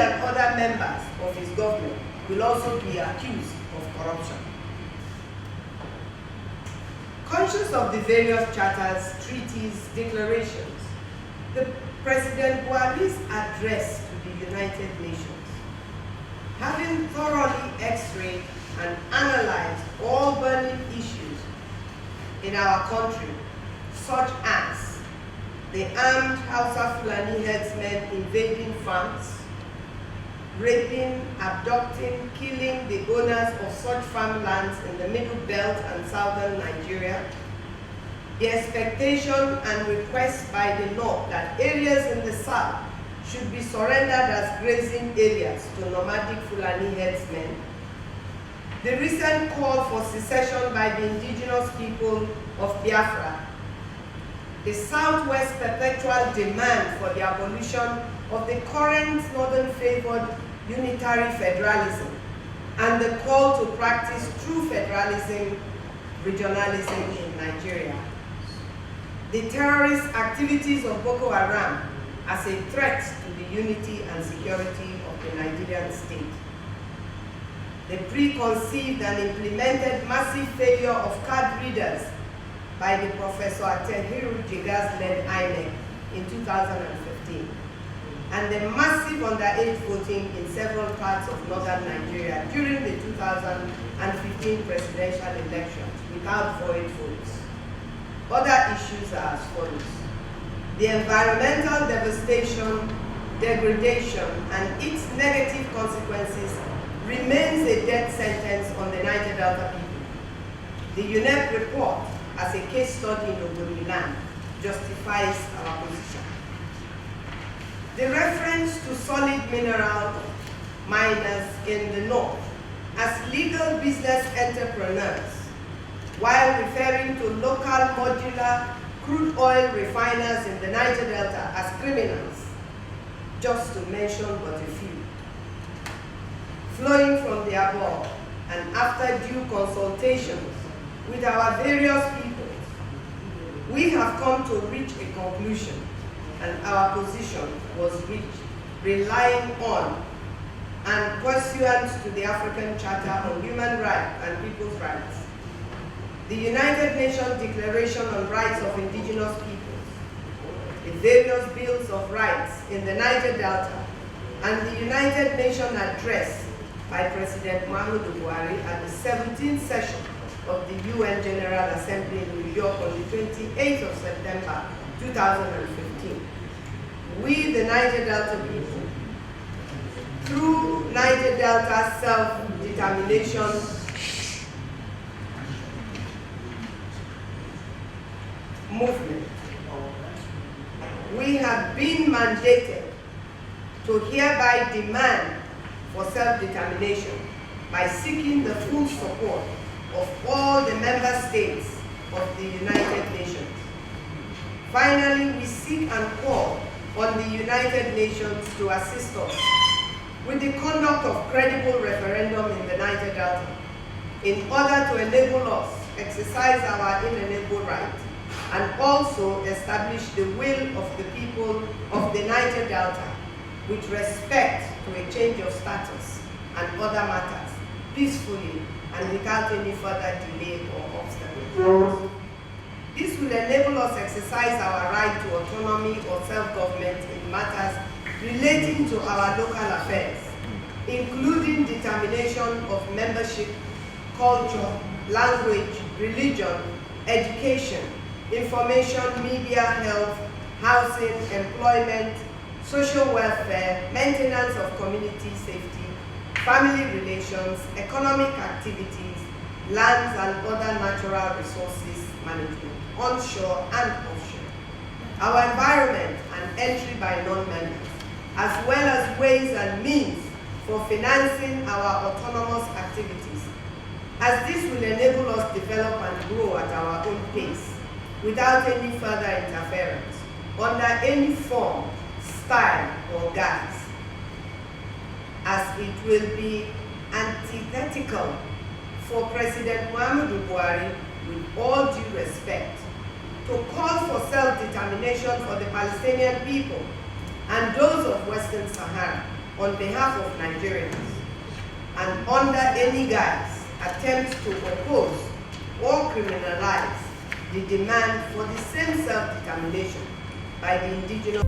and other members of his government will also be accused of corruption. Conscious of the various charters, treaties, declarations, the President Buhari's address to the United Nations, having thoroughly x-rayed and analyzed all burning issues in our country, such as the armed Hausa Fulani herdsmen invading farms, raping, abducting, killing the owners of such farmlands in the Middle Belt and Southern Nigeria, the expectation and request by the North that areas in the South should be surrendered as grazing areas to nomadic Fulani herdsmen, the recent call for secession by the indigenous people of Biafra, the Southwest perpetual demand for the abolition of the current Northern-favored unitary federalism, and the call to practice true federalism, regionalism in Nigeria. The terrorist activities of Boko Haram as a threat to the unity and security of the Nigerian state. The preconceived and implemented massive failure of card readers by the Professor Atehiru Jigas-led INEC in 2015, and the massive underage voting in several parts of northern Nigeria during the 2015 presidential elections without void votes. Other issues are as follows. The environmental devastation, degradation, and its negative consequences remains a death sentence on the Niger Delta people. The UNEP report, as a case study in Ogoni land, justifies our position. The reference to solid mineral miners in the North as legal business entrepreneurs, while referring to local modular crude oil refiners in the Niger Delta as criminals, just to mention but a few. Flowing from the above, and after due consultations with our various peoples, we have come to reach a conclusion, and our position was reached relying on and pursuant to the African Charter on Human Rights and People's Rights, the United Nations Declaration on Rights of Indigenous Peoples, the various bills of rights in the Niger Delta, and the United Nations address by President Muhammadu Buhari at the 17th session of the UN General Assembly in New York on the 28th of September 2015. We, the Niger Delta people, through Niger Delta self-determination movement, we have been mandated to hereby demand for self-determination by seeking the full support of all the member states of the United Nations. Finally, we seek and call on the United Nations to assist us with the conduct of credible referendum in the Niger Delta in order to enable us exercise our inalienable right and also establish the will of the people of the Niger Delta with respect to a change of status and other matters peacefully and without any further delay or obstacle. This will enable us exercise our right to autonomy or self-government in matters relating to our local affairs, including determination of membership, culture, language, religion, education, information, media, health, housing, employment, social welfare, maintenance of community safety, family relations, economic activities, lands and other natural resources management, onshore and offshore, our environment and entry by non-members, as well as ways and means for financing our autonomous activities, as this will enable us to develop and grow at our own pace without any further interference, under any form, style, or guise, as it will be antithetical for President Muhammadu Buhari, with all due respect, to call for self-determination for the Palestinian people and those of Western Sahara on behalf of Nigerians, and under any guise attempts to oppose or criminalize the demand for the same self-determination by the indigenous